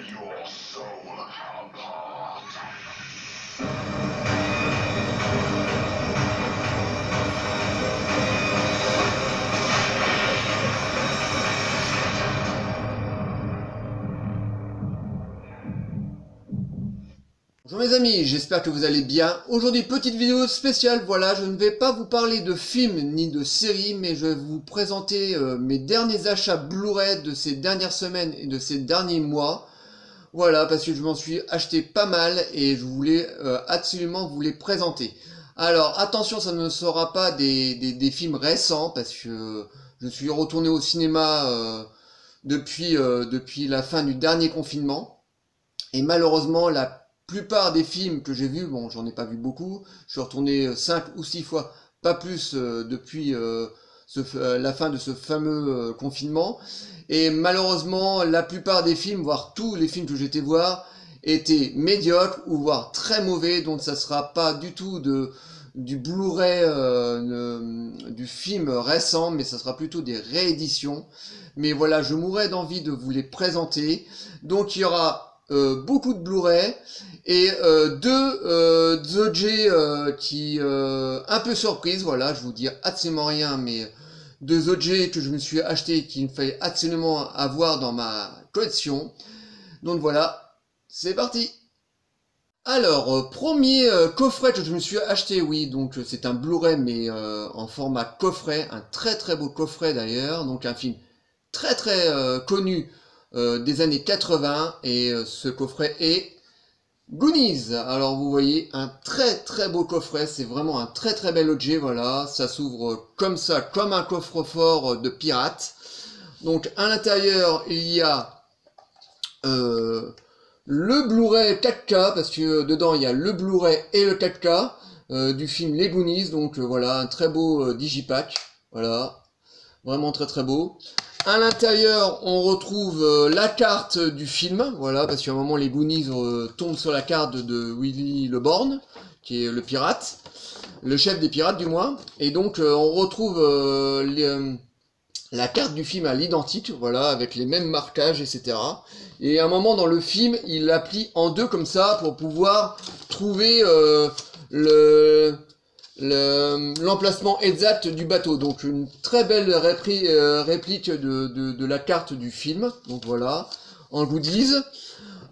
your soul apart. Bonjour mes amis, j'espère que vous allez bien. Aujourd'hui, petite vidéo spéciale, voilà, je ne vais pas vous parler de films ni de séries, mais je vais vous présenter mes derniers achats Blu-ray de ces dernières semaines et de ces derniers mois. Voilà, parce que je m'en suis acheté pas mal et je voulais absolument vous les présenter. Alors, attention, ça ne sera pas des films récents, parce que je suis retourné au cinéma depuis la fin du dernier confinement. Et malheureusement, la plupart des films que j'ai vus, bon, j'en ai pas vu beaucoup, je suis retourné 5 ou 6 fois, pas plus depuis la fin de ce fameux confinement. Et malheureusement, la plupart des films, voire tous les films que j'étais voir, étaient médiocres ou voire très mauvais, donc ça sera pas du tout du Blu-ray du film récent, mais ça sera plutôt des rééditions. Mais voilà, je mourrais d'envie de vous les présenter. Donc il y aura beaucoup de Blu-ray et deux objets qui un peu surprise, voilà, je vous dis absolument rien, mais deux objets que je me suis acheté et qu'il me fallait absolument avoir dans ma collection. Donc voilà, c'est parti. Alors, premier coffret que je me suis acheté, oui, donc c'est un Blu-ray mais en format coffret, un très très beau coffret d'ailleurs, donc un film très très connu des années 80, et ce coffret est Goonies. Alors vous voyez, un très très beau coffret, c'est vraiment un très très bel objet, voilà, ça s'ouvre comme ça, comme un coffre-fort de pirate. Donc à l'intérieur il y a le Blu-ray 4K, parce que dedans il y a le Blu-ray et le 4K du film Les Goonies, donc voilà, un très beau digipack, voilà, vraiment très très beau. À l'intérieur, on retrouve la carte du film, voilà, parce qu'à un moment, les Goonies tombent sur la carte de Willy le Borgne, qui est le pirate, le chef des pirates du moins, et donc on retrouve la carte du film à l'identique, voilà, avec les mêmes marquages, etc. Et à un moment dans le film, il la plie en deux comme ça, pour pouvoir trouver l'emplacement exact du bateau. Donc une très belle réplique de la carte du film, donc voilà, en goodies.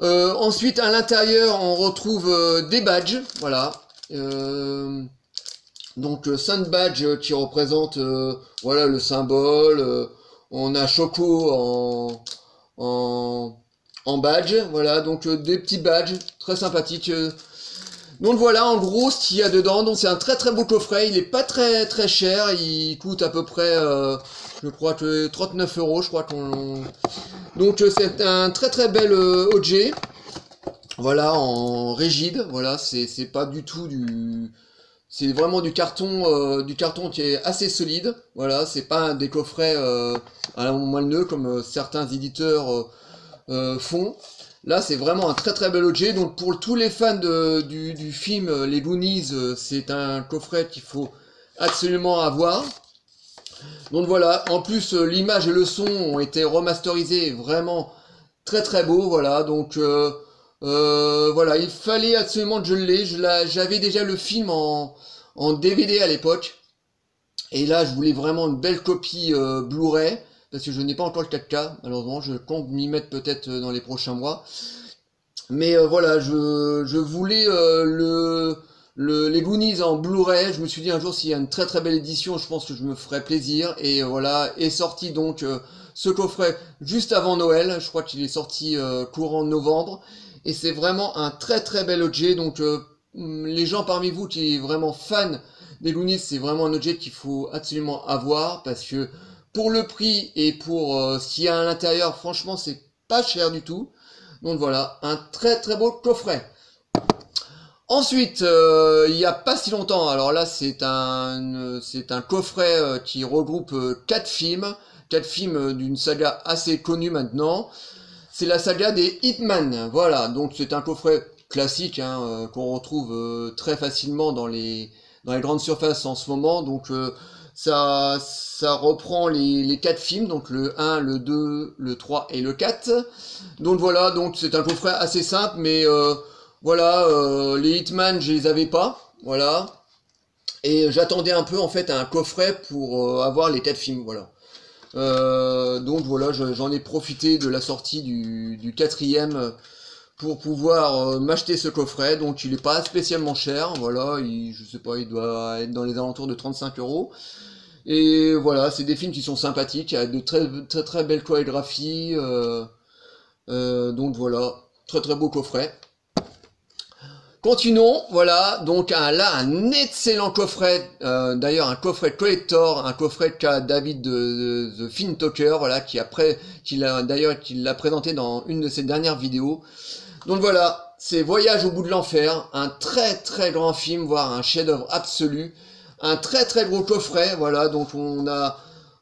Ensuite à l'intérieur on retrouve des badges, voilà, donc Sun Badge qui représente voilà, le symbole. On a Choco en badge, voilà, donc des petits badges très sympathiques. Donc voilà en gros ce qu'il y a dedans. Donc c'est un très très beau coffret, il est pas très très cher, il coûte à peu près je crois que 39 €, je crois qu'on... Donc c'est un très très bel objet, voilà, en rigide, voilà, c'est pas du tout du... C'est vraiment du carton qui est assez solide, voilà, c'est pas des coffrets à la moelle-neu comme certains éditeurs font. Là, c'est vraiment un très très bel objet. Donc pour tous les fans du film Les Goonies, c'est un coffret qu'il faut absolument avoir. Donc voilà, en plus l'image et le son ont été remasterisés, vraiment très très beau, voilà. Donc voilà, il fallait absolument que je l'ai. J'avais déjà le film en DVD à l'époque. Et là, je voulais vraiment une belle copie Blu-ray, parce que je n'ai pas encore le 4K, malheureusement, je compte m'y mettre peut-être dans les prochains mois. Mais voilà, je voulais les Goonies en Blu-ray. Je me suis dit un jour, s'il y a une très très belle édition, je pense que je me ferai plaisir. Et voilà, est sorti donc ce coffret juste avant Noël. Je crois qu'il est sorti courant novembre. Et c'est vraiment un très très bel objet. Donc les gens parmi vous qui est vraiment fan des Goonies, c'est vraiment un objet qu'il faut absolument avoir, parce que pour le prix et pour ce qu'il y a à l'intérieur, franchement, c'est pas cher du tout. Donc voilà, un très très beau coffret. Ensuite, il n'y a pas si longtemps, alors là c'est un coffret qui regroupe 4 films d'une saga assez connue maintenant. C'est la saga des Hitman, voilà, donc c'est un coffret classique qu'on retrouve très facilement dans les grandes surfaces en ce moment. Donc ça reprend les 4 films, donc le 1, le 2, le 3 et le 4. Donc voilà, donc c'est un coffret assez simple, mais voilà, les Hitman, je les avais pas, voilà. Et j'attendais un peu en fait un coffret pour avoir les 4 films, voilà. Donc voilà, j'en ai profité de la sortie du 4e pour pouvoir m'acheter ce coffret. Donc il est pas spécialement cher, voilà, je sais pas, il doit être dans les alentours de 35 €. Et voilà, c'est des films qui sont sympathiques, avec de très belles chorégraphies. Donc voilà, très beau coffret. Continuons, voilà, donc là un excellent coffret, d'ailleurs un coffret collector, un coffret qu'a David de The Film Talker, voilà, qui l'a présenté dans une de ses dernières vidéos. Donc voilà, c'est Voyage au bout de l'enfer, un très grand film, voire un chef-d'œuvre absolu, un très gros coffret, voilà, donc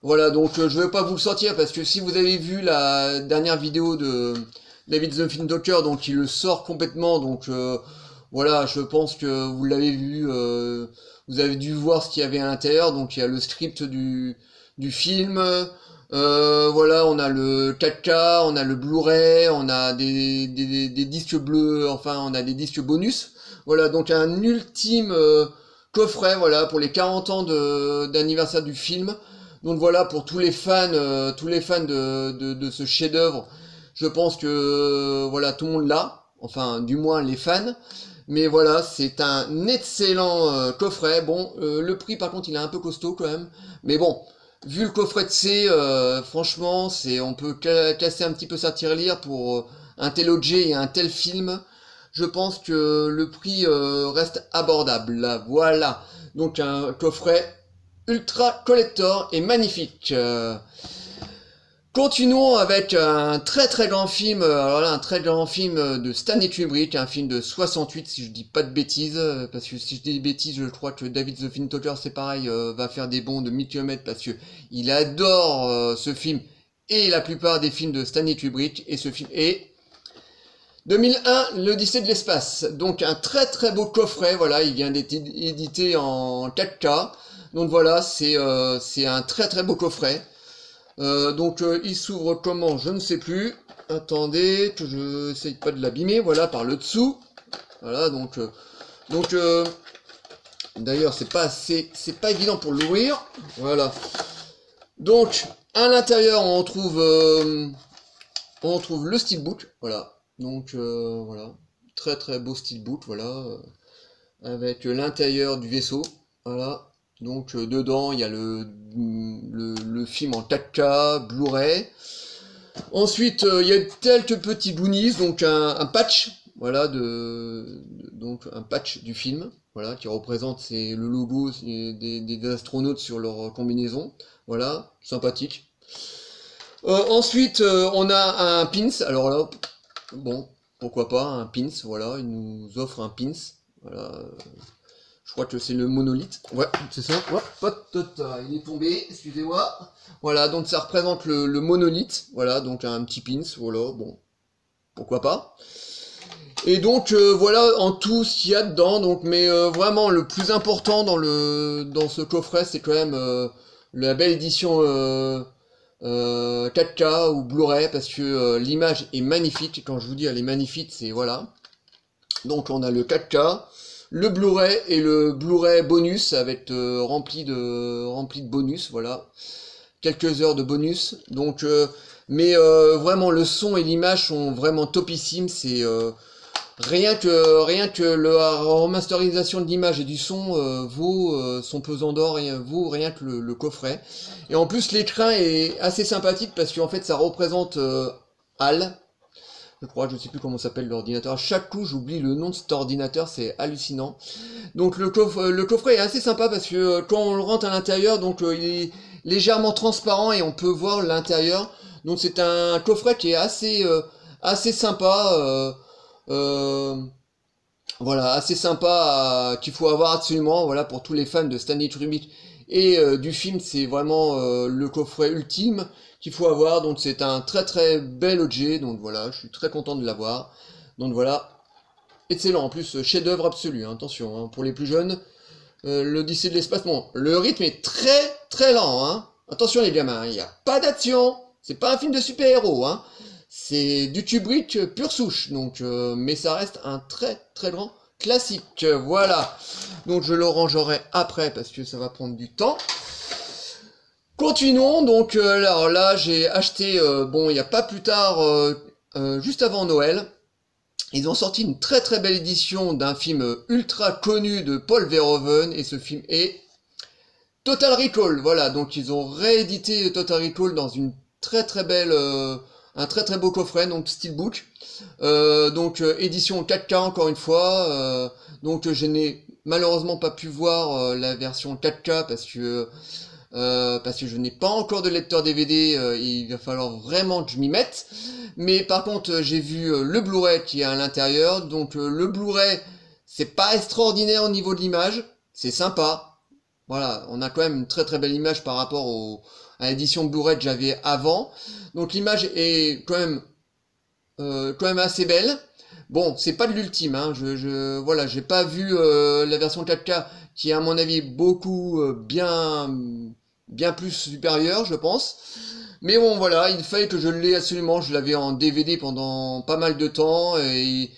voilà, donc je vais pas vous le sortir parce que si vous avez vu la dernière vidéo de David The Film Talker, donc il le sort complètement, donc voilà, je pense que vous l'avez vu, vous avez dû voir ce qu'il y avait à l'intérieur, donc il y a le script du film, voilà, on a le 4K, on a le Blu-ray, on a des disques bleus, enfin on a des disques bonus, voilà, donc un ultime coffret, voilà, pour les 40 ans d'anniversaire du film, donc voilà, pour tous les fans de ce chef-d'œuvre, je pense que, voilà, tout le monde l'a, enfin, du moins les fans. Mais voilà, c'est un excellent coffret. Bon, le prix par contre il est un peu costaud quand même. Mais bon, vu le coffret de C, franchement, on peut casser un petit peu sa tirelire pour un tel objet et un tel film. Je pense que le prix reste abordable. Là, voilà, donc un coffret ultra collector et magnifique. Continuons avec un très grand film, alors là un très grand film de Stanley Kubrick, un film de 68 si je dis pas de bêtises, parce que si je dis des bêtises je crois que David The Film Talker c'est pareil, va faire des bonds de 1000 km parce que il adore ce film et la plupart des films de Stanley Kubrick, et ce film est 2001, l'Odyssée de l'espace, donc un très beau coffret, voilà, il vient d'être édité en 4K, donc voilà, c'est un très beau coffret. Donc il s'ouvre comment, je ne sais plus. Attendez, que je essaye pas de l'abîmer, voilà, par le dessous. Voilà, donc d'ailleurs c'est pas évident pour l'ouvrir. Voilà. Donc à l'intérieur on trouve le steelbook, voilà. Donc voilà, très beau steelbook, voilà, avec l'intérieur du vaisseau, voilà. Donc dedans il y a le film en 4K, Blu-ray. Ensuite il y a quelques petits goonies, donc un patch, voilà, donc un patch du film, voilà, qui représente le logo des astronautes sur leur combinaison, voilà, sympathique. Ensuite on a un pins, alors là, bon, pourquoi pas, un pins, voilà, il nous offre un pins, voilà. Je crois que c'est le monolithe. Ouais, c'est ça. Ouais, il est tombé, excusez-moi. Voilà, donc ça représente le monolithe. Voilà, donc un petit pins, voilà, bon, pourquoi pas. Et donc, voilà en tout ce qu'il y a dedans. Donc, mais vraiment, le plus important dans ce coffret, c'est quand même la belle édition 4K ou Blu-ray, parce que l'image est magnifique. Quand je vous dis elle est magnifique, c'est voilà. Donc, on a le 4K. Le Blu-ray et le Blu-ray bonus avec rempli de bonus, voilà, quelques heures de bonus. Donc, mais vraiment le son et l'image sont vraiment topissimes. C'est rien que la remasterisation de l'image et du son vaut son pesant d'or, et vaut rien que le coffret. Et en plus l'écran est assez sympathique parce qu'en fait ça représente HAL. Je crois, je sais plus comment s'appelle l'ordinateur. À chaque coup, j'oublie le nom de cet ordinateur, c'est hallucinant. Donc le coffret est assez sympa parce que quand on le rentre à l'intérieur, donc il est légèrement transparent et on peut voir l'intérieur. Donc c'est un coffret qui est assez sympa. Voilà, assez sympa, qu'il faut avoir absolument, voilà, pour tous les fans de Stanley Kubrick et du film. C'est vraiment le coffret ultime qu'il faut avoir, donc c'est un très bel objet, donc voilà, je suis très content de l'avoir. Donc voilà, excellent, en plus chef d'œuvre absolu, hein, attention, hein, pour les plus jeunes, l'Odyssée de l'espace. Bon, le rythme est très très lent, hein. Attention les gamins, il n'y a pas d'action. C'est pas un film de super-héros, hein. C'est du Kubrick pure souche, donc, mais ça reste un très très grand classique. Voilà. Donc je le rangerai après parce que ça va prendre du temps. Continuons, donc alors là j'ai acheté, bon il n'y a pas plus tard, juste avant Noël, ils ont sorti une très très belle édition d'un film ultra connu de Paul Verhoeven, et ce film est Total Recall. Voilà, donc ils ont réédité Total Recall dans une très très belle, un très très beau coffret, donc steelbook, donc édition 4K encore une fois, donc je n'ai malheureusement pas pu voir la version 4K parce que je n'ai pas encore de lecteur DVD, il va falloir vraiment que je m'y mette. Mais par contre, j'ai vu le Blu-ray qui est à l'intérieur. Donc le Blu-ray, c'est pas extraordinaire au niveau de l'image, c'est sympa. Voilà, on a quand même une très très belle image par rapport à l'édition Blu-ray que j'avais avant. Donc l'image est quand même assez belle. Bon, c'est pas de l'ultime, hein. Voilà, j'ai pas vu la version 4K qui est à mon avis beaucoup bien plus supérieure, je pense. Mais bon, voilà, il fallait que je l'ai absolument. Je l'avais en DVD pendant pas mal de temps, et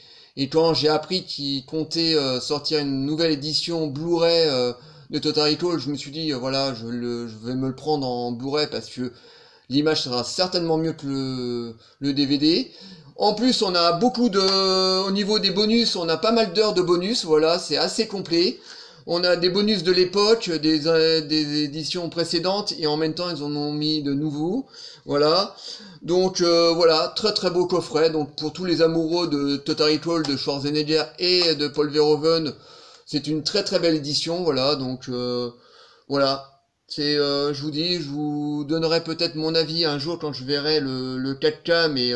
quand j'ai appris qu'il comptait sortir une nouvelle édition Blu-ray de Total Recall, je me suis dit, voilà, je vais me le prendre en Blu-ray parce que l'image sera certainement mieux que le DVD. En plus, on a au niveau des bonus, on a pas mal d'heures de bonus, voilà, c'est assez complet. On a des bonus de l'époque, des éditions précédentes, et en même temps, ils en ont mis de nouveaux, voilà. Donc, voilà, très très beau coffret, donc pour tous les amoureux de Total Recall, de Schwarzenegger et de Paul Verhoeven, c'est une très très belle édition, voilà, donc, voilà. Je vous dis, je vous donnerai peut-être mon avis un jour quand je verrai le 4K, mais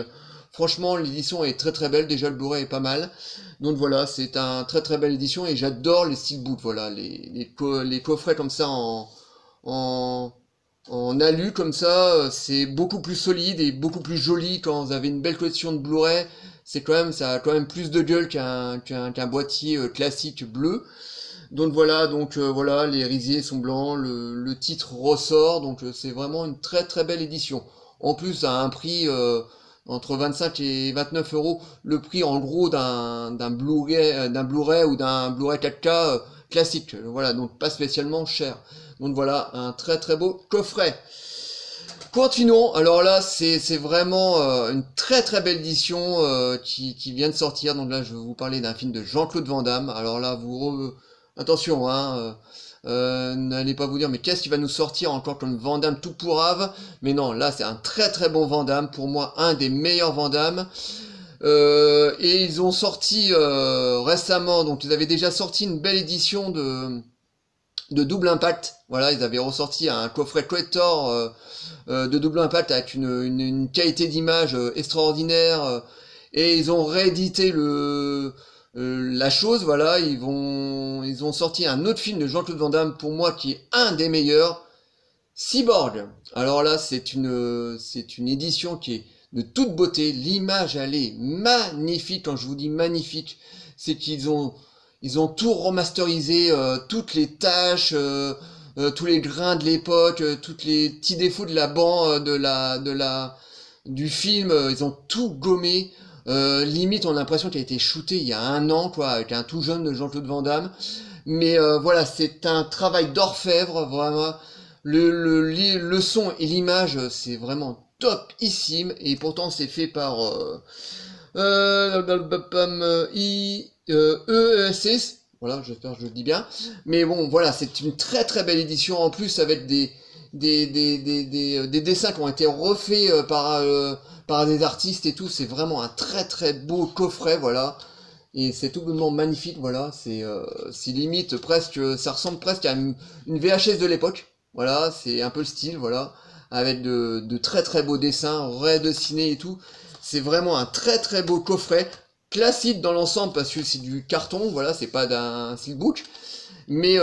franchement, l'édition est très très belle. Déjà, le Blu-ray est pas mal. Donc voilà, c'est un très très belle édition, et j'adore les steelbooks. Voilà, les coffrets comme ça en alu comme ça, c'est beaucoup plus solide et beaucoup plus joli quand vous avez une belle collection de Blu-ray. Ça a quand même plus de gueule qu'un boîtier classique bleu. Donc voilà, voilà, les risiers sont blancs, le titre ressort, donc c'est vraiment une très très belle édition. En plus, à un prix entre 25 et 29 euros, le prix en gros d'un Blu-ray ou d'un Blu-ray 4K classique. Voilà, donc pas spécialement cher. Donc voilà, un très très beau coffret. Continuons, alors là c'est vraiment une très très belle édition qui vient de sortir. Donc là je vais vous parler d'un film de Jean-Claude Van Damme. Alors là attention, hein, n'allez pas vous dire mais qu'est-ce qui va nous sortir encore comme Van Damme tout pourrave. Mais non, là c'est un très très bon Van Damme, pour moi un des meilleurs Van Damme. Et ils ont sorti récemment, donc ils avaient déjà sorti une belle édition de Double Impact. Voilà, ils avaient ressorti un coffret collector de Double Impact avec une qualité d'image extraordinaire, et ils ont réédité la chose. Voilà, ils ont sorti un autre film de Jean-Claude Van Damme, pour moi qui est un des meilleurs, Cyborg. Alors là c'est une édition qui est de toute beauté. L'image elle est magnifique. Quand je vous dis magnifique, c'est qu'ils ont tout remasterisé, toutes les tâches, tous les grains de l'époque, tous les petits défauts de la bande, du film, ils ont tout gommé. Limite, on a l'impression qu'il a été shooté il y a un an, quoi, avec un tout jeune de Jean-Claude Van Damme. Mais voilà, c'est un travail d'orfèvre, vraiment. Le son et l'image, c'est vraiment topissime, et pourtant c'est fait par ESS, voilà, j'espère que je le dis bien. Mais bon, voilà, c'est une très très belle édition, en plus avec des dessins qui ont été refaits par des artistes et tout. C'est vraiment un très très beau coffret, voilà. Et c'est tout bonnement magnifique, voilà. C'est limite presque, ça ressemble presque à une VHS de l'époque. Voilà, c'est un peu le style, voilà. Avec de très très beaux dessins, redessinés et tout. C'est vraiment un très très beau coffret. Classique dans l'ensemble parce que c'est du carton, voilà, c'est pas d'un steelbook. Mais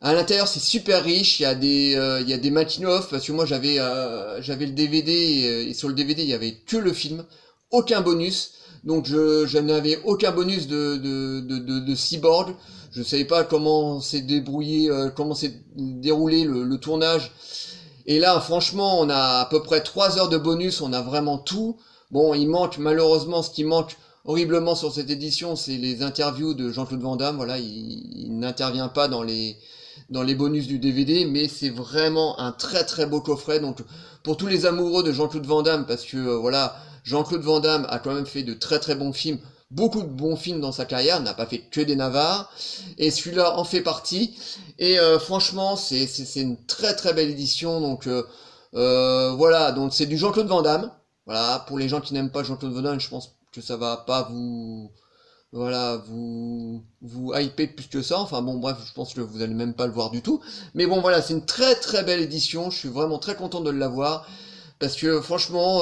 à l'intérieur c'est super riche, il y a des making-of, parce que moi j'avais le DVD, et sur le DVD il y avait que le film, aucun bonus. donc je n'avais aucun bonus de Cyborg. Je savais pas comment s'est débrouillé, comment s'est déroulé le tournage. Et là, franchement, on a à peu près 3 heures de bonus, on a vraiment tout. Bon, il manque, malheureusement, ce qui manque horriblement sur cette édition, c'est les interviews de Jean-Claude Van Damme. Voilà, il n'intervient pas dans les bonus du DVD, mais c'est vraiment un très très beau coffret. Donc, pour tous les amoureux de Jean-Claude Van Damme, parce que, voilà, Jean-Claude Van Damme a quand même fait de très très bons films, beaucoup de bons films dans sa carrière, n'a pas fait que des navars, et celui-là en fait partie, et franchement c'est une très très belle édition, donc voilà, donc c'est du Jean-Claude Van Damme, voilà, pour les gens qui n'aiment pas Jean-Claude Van Damme, je pense que ça va pas vous, voilà, vous hyper plus que ça, enfin bon bref, je pense que vous allez même pas le voir du tout, mais bon voilà, c'est une très très belle édition, je suis vraiment très content de l'avoir, parce que franchement,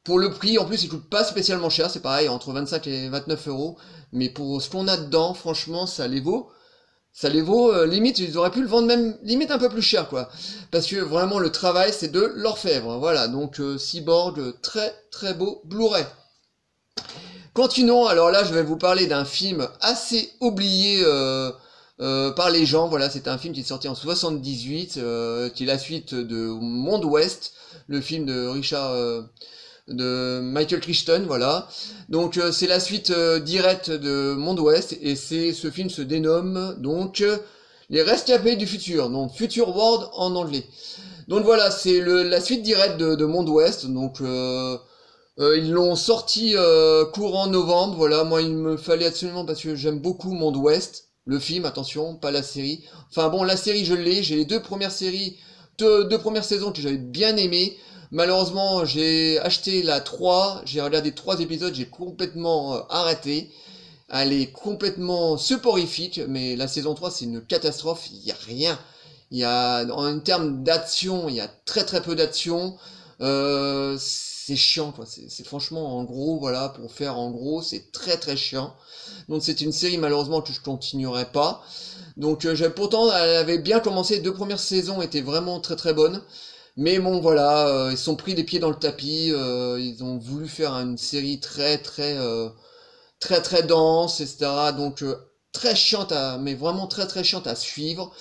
pour le prix, en plus il coûte pas spécialement cher, c'est pareil, entre 25 et 29 euros, mais pour ce qu'on a dedans, franchement, ça les vaut. Ça les vaut, limite, ils auraient pu le vendre même, limite un peu plus cher, quoi. Parce que vraiment, le travail, c'est de l'orfèvre. Voilà, donc Cyborg, très très beau Blu-ray. Continuons, alors là, je vais vous parler d'un film assez oublié par les gens. Voilà, c'est un film qui est sorti en 78, qui est la suite de Monde Ouest, le film de de Michael Crichton, voilà. Donc c'est la suite directe de Monde Ouest, et ce film se dénomme donc Les Rescapés du Futur, donc Future World en anglais. Donc voilà, c'est la suite directe de Monde Ouest, donc ils l'ont sorti courant novembre, voilà, moi il me fallait absolument, parce que j'aime beaucoup Monde Ouest, le film, attention, pas la série. Enfin bon, la série je l'ai, j'ai les deux premières saisons que j'avais bien aimées. Malheureusement, j'ai acheté la 3, j'ai regardé 3 épisodes, j'ai complètement arrêté. Elle est complètement soporifique, mais la saison 3, c'est une catastrophe, il n'y a rien. En termes d'action, il y a très très peu d'action. C'est chiant, quoi. C'est franchement, en gros, voilà, pour faire en gros, c'est très très chiant. Donc c'est une série, malheureusement, que je continuerai pas. Donc pourtant, elle avait bien commencé, les 2 premières saisons étaient vraiment très très bonnes. Mais bon voilà, ils se sont pris les pieds dans le tapis, ils ont voulu faire une série très très dense, etc. Donc très chiante mais vraiment très très chiante à suivre.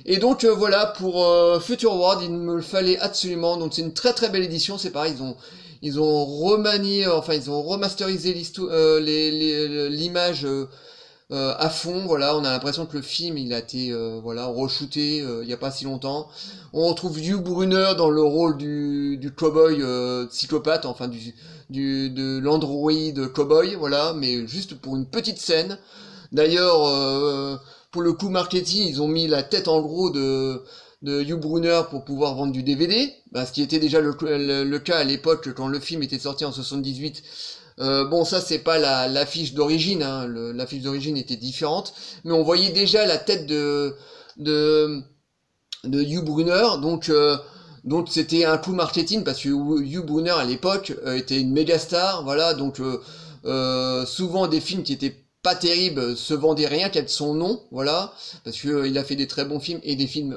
Et donc voilà, pour Future World, il me le fallait absolument. Donc c'est une très très belle édition, c'est pareil, ils ont remanié, enfin ils ont remasterisé l'image à fond, voilà, on a l'impression que le film il a été voilà, re-shooté il n'y a pas si longtemps. On retrouve Hugh Brunner dans le rôle du cowboy psychopathe, enfin de l'android cowboy, voilà, mais juste pour une petite scène. D'ailleurs, pour le coup marketing, ils ont mis la tête en gros de Hugh Brunner pour pouvoir vendre du DVD, bah, ce qui était déjà le cas à l'époque quand le film était sorti en 78. Bon, ça c'est pas l'affiche d'origine, hein. L'affiche d'origine était différente, mais on voyait déjà la tête de Hugh Brunner, donc c'était un coup marketing parce que Hugh Brunner à l'époque était une méga star, voilà, donc souvent des films qui étaient pas terribles se vendaient rien qu'avec son nom, voilà, parce que il a fait des très bons films et des films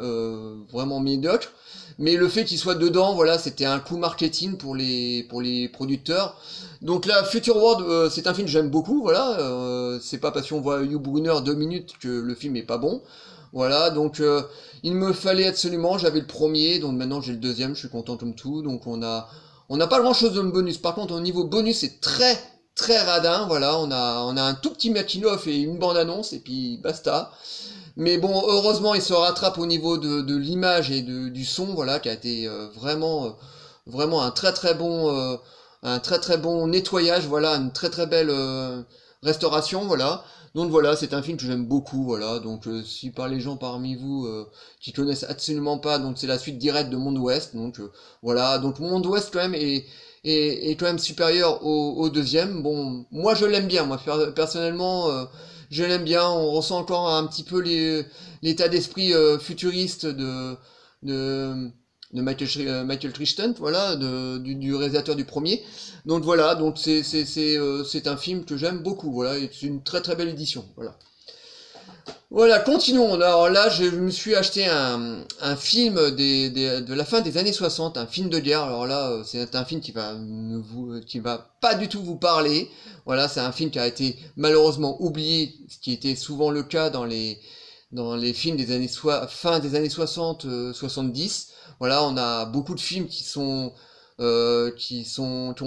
vraiment médiocres. Mais le fait qu'il soit dedans, voilà, c'était un coup marketing pour les producteurs. Donc là, Future World, c'est un film que j'aime beaucoup, voilà. C'est pas parce qu'on voit Hugh Brunner 2 minutes que le film est pas bon. Voilà, donc il me fallait absolument, j'avais le premier, donc maintenant j'ai le deuxième, je suis content comme tout. Donc on n'a pas grand chose de bonus. Par contre, au niveau bonus, c'est très très radin, voilà. On a un tout petit making-of et une bande-annonce, et puis basta. Mais bon, heureusement, il se rattrape au niveau de l'image et du son, voilà, qui a été vraiment un très très bon nettoyage, voilà, une très très belle restauration, voilà. Donc voilà, c'est un film que j'aime beaucoup, voilà. Donc si par les gens parmi vous qui connaissent absolument pas, donc c'est la suite directe de Monde Ouest, donc voilà. Donc Monde Ouest quand même est quand même supérieur au deuxième. Bon, moi je l'aime bien, moi personnellement. Je l'aime bien, on ressent encore un petit peu l'état d'esprit futuriste de Michael Crichton, voilà, du réalisateur du premier. Donc voilà, donc c'est un film que j'aime beaucoup, voilà, et c'est une très très belle édition, voilà. Voilà, continuons. Alors là, je me suis acheté un film de la fin des années 60, un film de guerre. Alors là, c'est un film qui va pas du tout vous parler. Voilà, c'est un film qui a été malheureusement oublié, ce qui était souvent le cas dans les films des fin des années 60, 70. Voilà, on a beaucoup de films qui ont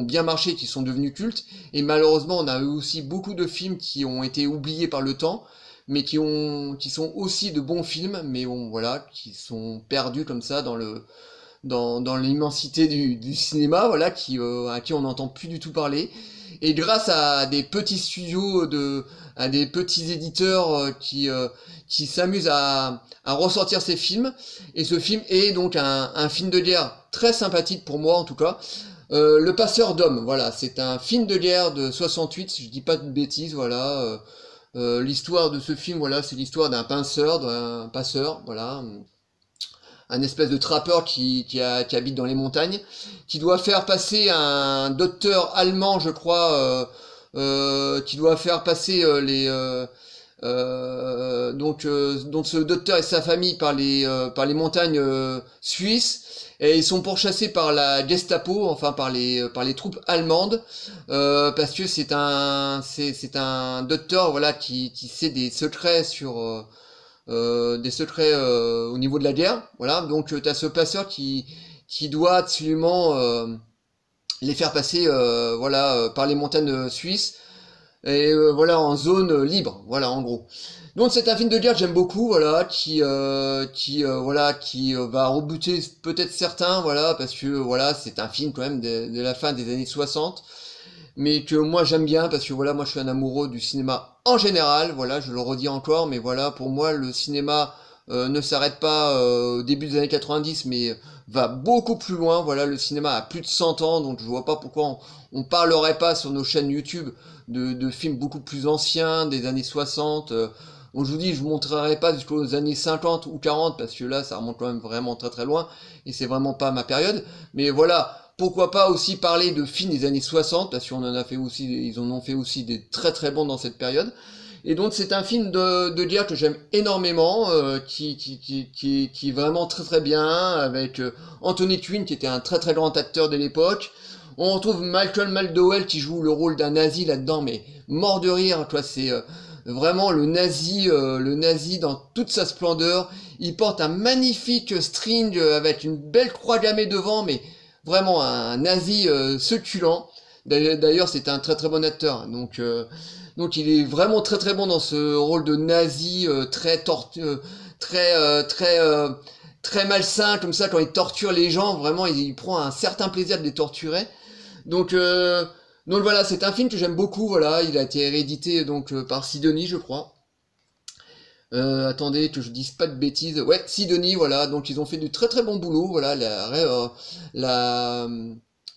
bien marché, qui sont devenus cultes. Et malheureusement, on a eu aussi beaucoup de films qui ont été oubliés par le temps, mais qui sont aussi de bons films, mais voilà, qui sont perdus comme ça dans l'immensité du cinéma, voilà, à qui on n'entend plus du tout parler. Et grâce à des petits studios, à des petits éditeurs qui s'amusent à ressortir ces films. Et ce film est donc un film de guerre très sympathique pour moi en tout cas. Le Passeur d'Hommes, voilà, c'est un film de guerre de 68, si je dis pas de bêtises, voilà. L'histoire de ce film, voilà, c'est l'histoire d'un passeur, voilà, un espèce de trappeur qui habite dans les montagnes, qui doit faire passer un docteur allemand, je crois, qui doit faire passer donc ce docteur et sa famille par les montagnes suisses, et ils sont pourchassés par la Gestapo, enfin par les troupes allemandes, parce que c'est un docteur, voilà, qui sait des secrets au niveau de la guerre, voilà. Donc t'as ce passeur qui doit absolument les faire passer, voilà, par les montagnes suisses, et voilà, en zone libre, voilà, en gros. Donc c'est un film de guerre que j'aime beaucoup, voilà, qui va rebuter peut-être certains, voilà, parce que voilà, c'est un film quand même de la fin des années 60, mais que moi j'aime bien parce que voilà, moi je suis un amoureux du cinéma en général, voilà, je le redis encore, mais voilà, pour moi le cinéma ne s'arrête pas au début des années 90, mais va beaucoup plus loin, voilà, le cinéma a plus de 100 ans, donc je vois pas pourquoi on parlerait pas sur nos chaînes YouTube de films beaucoup plus anciens, des années 60. Donc je vous dis, je vous montrerai pas jusqu'aux années 50 ou 40, parce que là, ça remonte quand même vraiment très très loin, et c'est vraiment pas ma période, mais voilà, pourquoi pas aussi parler de films des années 60, parce qu'on en a fait aussi, ils en ont fait aussi des très très bons dans cette période. Et donc c'est un film de guerre que j'aime énormément, qui est vraiment très très bien, avec Anthony Quinn qui était un très très grand acteur de l'époque. On retrouve Malcolm McDowell qui joue le rôle d'un nazi là-dedans, mais mort de rire, quoi. C'est vraiment le nazi dans toute sa splendeur. Il porte un magnifique string avec une belle croix gammée devant, mais vraiment un nazi succulent. D'ailleurs, c'est un très très bon acteur. Donc il est vraiment très très bon dans ce rôle de nazi très malsain comme ça quand il torture les gens. Vraiment, il prend un certain plaisir de les torturer. Donc euh, donc voilà, c'est un film que j'aime beaucoup. Voilà, il a été réédité donc par Sidonie, je crois. Attendez que je dise pas de bêtises. Ouais, Sidonie, voilà. Donc ils ont fait du très très bon boulot. Voilà, la,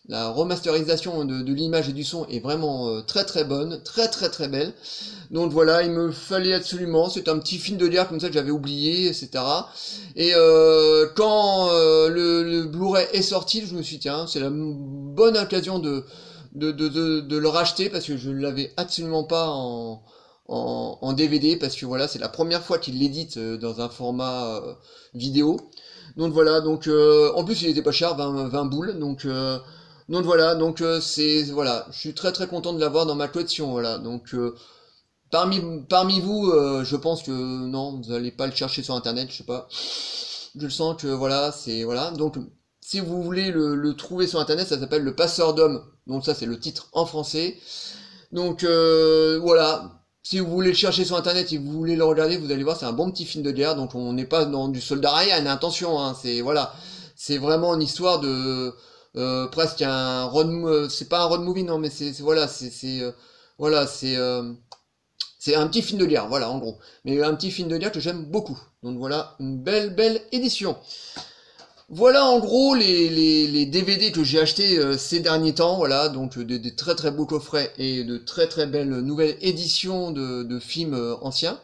la remasterisation de l'image et du son est vraiment très très bonne, très très très belle. Donc voilà, il me fallait absolument. C'est un petit film de guerre comme ça que j'avais oublié, etc. Et quand le Blu-ray est sorti, je me suis dit, tiens, c'est la bonne occasion de le racheter parce que je ne l'avais absolument pas en DVD, parce que voilà, c'est la première fois qu'il l'édite dans un format vidéo. Donc voilà, en plus il était pas cher, 20 boules, donc voilà, voilà, je suis très très content de l'avoir dans ma collection, voilà. Donc parmi vous, je pense que non, vous allez pas le chercher sur internet, je sais pas. Je le sens que voilà, c'est voilà. Donc si vous voulez le trouver sur internet, ça s'appelle Le Passeur d'Hommes. Donc ça c'est le titre en français. Donc voilà, si vous voulez le chercher sur internet et vous voulez le regarder, vous allez voir, c'est un bon petit film de guerre. Donc on n'est pas dans du soldat Ryan, attention, hein, c'est voilà, c'est vraiment une histoire de presque un c'est pas un road movie, non, mais voilà, voilà, c'est un petit film de guerre, voilà, en gros. Mais un petit film de guerre que j'aime beaucoup. Donc voilà, une belle belle édition. Voilà en gros les DVD que j'ai achetés ces derniers temps, voilà, donc des très très beaux coffrets et de très très belles nouvelles éditions de films anciens.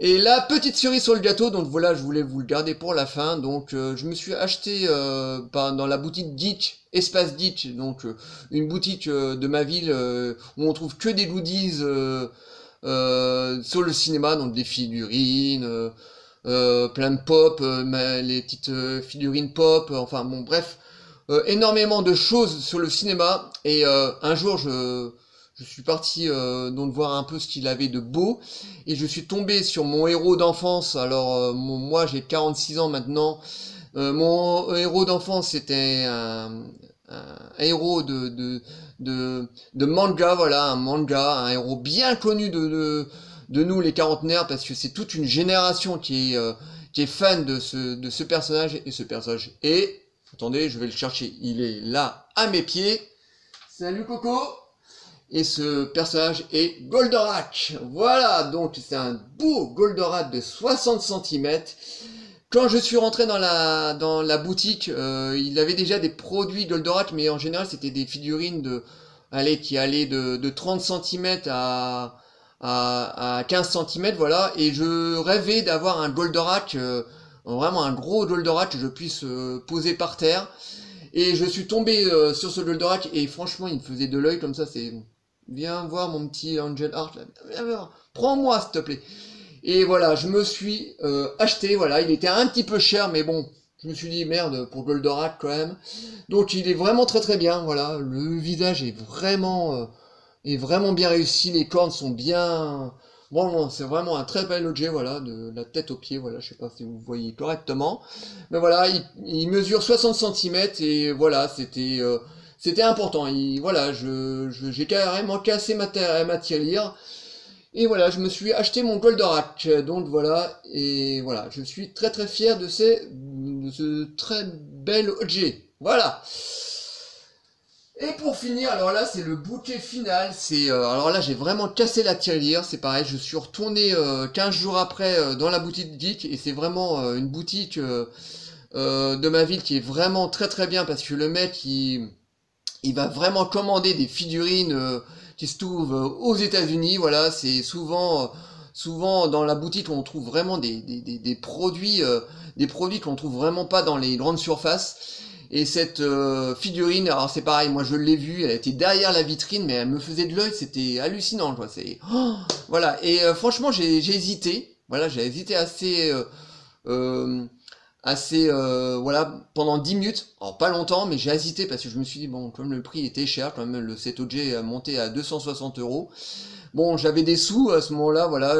Et la petite cerise sur le gâteau, donc voilà, je voulais vous le garder pour la fin, donc je me suis acheté dans la boutique Geek, Espace Geek, donc une boutique de ma ville où on trouve que des goodies sur le cinéma, donc des figurines, plein de pop, les petites figurines pop, enfin bon bref, énormément de choses sur le cinéma. Et un jour je suis parti donc voir un peu ce qu'il avait de beau, et je suis tombé sur mon héros d'enfance. Alors moi j'ai 46 ans maintenant. Mon héros d'enfance c'était un héros de manga, voilà, un héros bien connu de nous les quarantenaires, parce que c'est toute une génération qui est fan de ce personnage. Et ce personnage est, attendez, je vais le chercher, il est là à mes pieds. Salut Coco. Et ce personnage est Goldorak. Voilà, donc c'est un beau Goldorak de 60 cm. Quand je suis rentré dans la boutique, il avait déjà des produits Goldorak, mais en général c'était des figurines qui allaient de 30 cm à 15 cm, voilà. Et je rêvais d'avoir un Goldorak, vraiment un gros Goldorak que je puisse poser par terre. Et je suis tombé sur ce Goldorak, et franchement il me faisait de l'œil comme ça. C'est, viens voir mon petit Angel Heart là, viens voir, prends-moi s'il te plaît. Et voilà, je me suis acheté, voilà, il était un petit peu cher, mais bon, je me suis dit merde pour Goldorak quand même. Donc il est vraiment très très bien, voilà, le visage est vraiment bien réussi, les cornes sont bien, bon, c'est vraiment un très bel objet, voilà, de la tête aux pieds, voilà, je sais pas si vous voyez correctement, mais voilà, il mesure 60 cm, et voilà, c'était important. Voilà, j'ai carrément cassé ma tirelire. Et voilà, je me suis acheté mon Goldorak. Donc voilà, et voilà, je suis très très fier de ce très bel objet. Voilà. Et pour finir, alors là, c'est le bouquet final. Alors là, j'ai vraiment cassé la tirelire. C'est pareil, je suis retourné 15 jours après dans la boutique Geek. Et c'est vraiment une boutique de ma ville qui est vraiment très très bien, parce que le mec, il va vraiment commander des figurines qui se trouvent aux États-Unis. Voilà, c'est souvent dans la boutique on trouve vraiment des produits qu'on trouve vraiment pas dans les grandes surfaces. Et cette figurine, alors c'est pareil, moi je l'ai vue, elle était derrière la vitrine, mais elle me faisait de l'œil, c'était hallucinant, quoi. Voilà. Et franchement j'ai hésité. Voilà, j'ai hésité voilà, pendant 10 minutes, alors pas longtemps, mais j'ai hésité, parce que je me suis dit, bon, comme le prix était cher, quand même, cet objet a monté à 260 €. Bon, j'avais des sous à ce moment-là, voilà,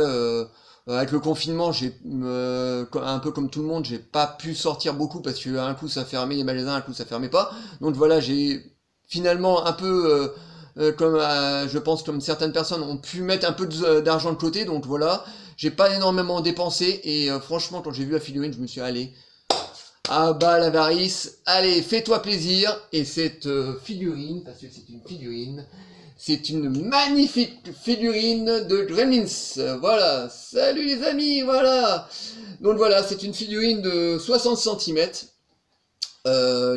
avec le confinement, un peu comme tout le monde, j'ai pas pu sortir beaucoup, parce que un coup ça fermait les magasins, un coup ça fermait pas. Donc voilà, j'ai finalement un peu, je pense comme certaines personnes ont pu mettre un peu d'argent de côté, donc voilà, j'ai pas énormément dépensé, et franchement, quand j'ai vu la figurine, je me suis dit, allez, ah bah l'avarice, allez, fais-toi plaisir. Et cette figurine, parce que c'est une figurine, c'est une magnifique figurine de Gremlins. Voilà, salut les amis, voilà. Donc voilà, c'est une figurine de 60 cm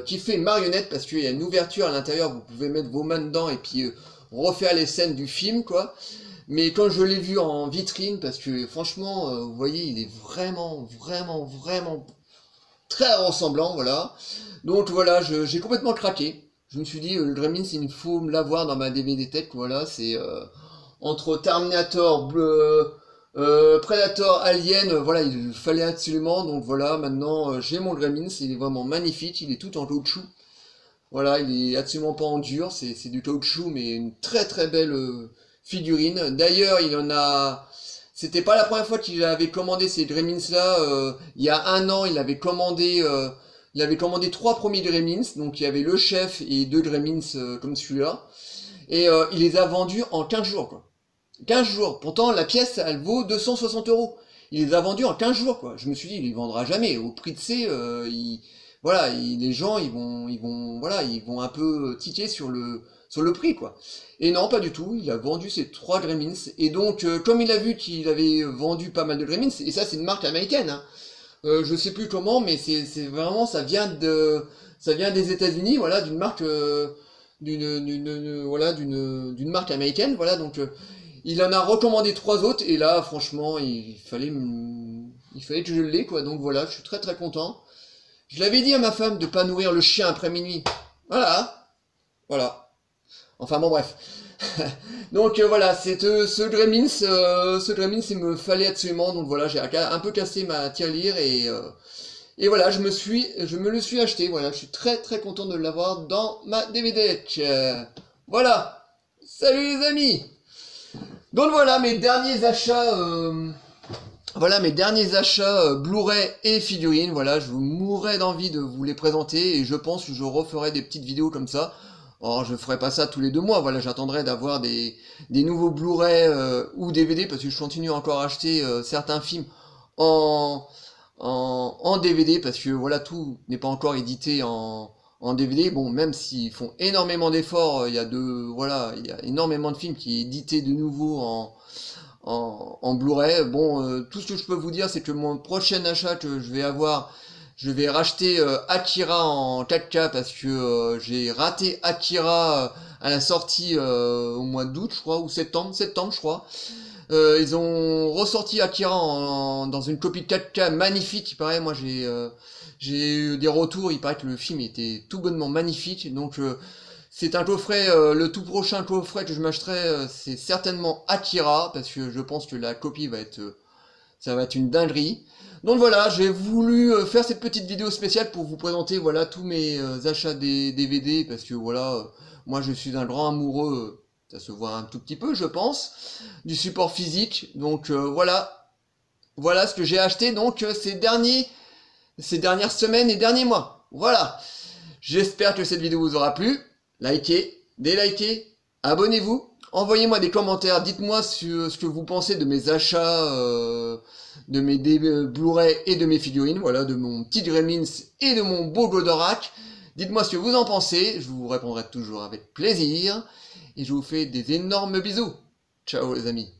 qui fait une marionnette, parce qu'il y a une ouverture à l'intérieur, vous pouvez mettre vos mains dedans et puis refaire les scènes du film, quoi. Mais quand je l'ai vu en vitrine, parce que franchement, vous voyez, il est vraiment très ressemblant, voilà. Donc voilà, j'ai complètement craqué. Je me suis dit, le Gremlins, il faut me l'avoir dans ma DVD tech, voilà. C'est entre Terminator, Predator, Alien, voilà, il fallait absolument. Donc voilà, maintenant j'ai mon Gremlins, il est vraiment magnifique, il est tout en caoutchouc. Voilà, il est absolument pas en dur, c'est du caoutchouc, mais une très très belle figurine. D'ailleurs, il en a... C'était pas la première fois qu'il avait commandé ces Gremlins là. Il y a un an, il avait commandé 3 premiers Gremlins. Donc il y avait le chef et 2 Gremlins comme celui-là. Et il les a vendus en 15 jours, quoi. 15 jours. Pourtant, la pièce, elle vaut 260 €. Il les a vendus en 15 jours, quoi. Je me suis dit, il les vendra jamais. Au prix de voilà, les gens, ils vont un peu tiquer sur le prix, quoi. Et non, pas du tout, il a vendu ses 3 Gremlins, et donc, comme il a vu qu'il avait vendu pas mal de Gremlins, et ça c'est une marque américaine, hein, je sais plus comment, mais c'est vraiment, ça vient des États-Unis, voilà, d'une marque, d'une marque américaine, voilà, donc, il en a recommandé 3 autres, et là, franchement, il fallait que je l'ai, quoi, donc voilà, je suis très très content. Je l'avais dit à ma femme de pas nourrir le chien après minuit, voilà. Enfin bon bref. Donc voilà, c'est ce Gremlins, il me fallait absolument, donc voilà, j'ai un peu cassé ma tirelire et voilà, je me le suis acheté, voilà, je suis très très content de l'avoir dans ma DVD. Voilà, salut les amis. Donc voilà mes derniers achats, Blu-ray et figurines. Voilà, je vous mourrais d'envie de vous les présenter et je pense que je referai des petites vidéos comme ça. Alors je ferai pas ça tous les 2 mois. Voilà, j'attendrai d'avoir des nouveaux Blu-ray ou DVD parce que je continue encore à acheter certains films en DVD parce que voilà, tout n'est pas encore édité en DVD. Bon, même s'ils font énormément d'efforts, il y a énormément de films qui est édité de nouveau en Blu-ray. Bon, tout ce que je peux vous dire, c'est que mon prochain achat que je vais racheter Akira en 4K parce que j'ai raté Akira à la sortie au mois d'août, je crois, ou septembre, je crois. Ils ont ressorti Akira dans une copie 4K magnifique, il paraît. Moi j'ai eu des retours, il paraît que le film était tout bonnement magnifique, donc c'est un coffret, le tout prochain coffret que je m'achèterai, c'est certainement Akira, parce que je pense que la copie ça va être une dinguerie. Donc voilà, j'ai voulu faire cette petite vidéo spéciale pour vous présenter voilà tous mes achats des DVD, parce que voilà, moi je suis un grand amoureux, ça se voit un tout petit peu je pense, du support physique. Donc voilà ce que j'ai acheté donc ces dernières semaines et derniers mois. Voilà, j'espère que cette vidéo vous aura plu. Likez, délikez, abonnez-vous, envoyez-moi des commentaires, dites-moi ce que vous pensez de mes achats, de mes Blu-ray et de mes figurines, voilà, de mon petit Gremlins et de mon beau Goldorak. Dites-moi ce que vous en pensez, je vous répondrai toujours avec plaisir, et je vous fais des énormes bisous. Ciao les amis.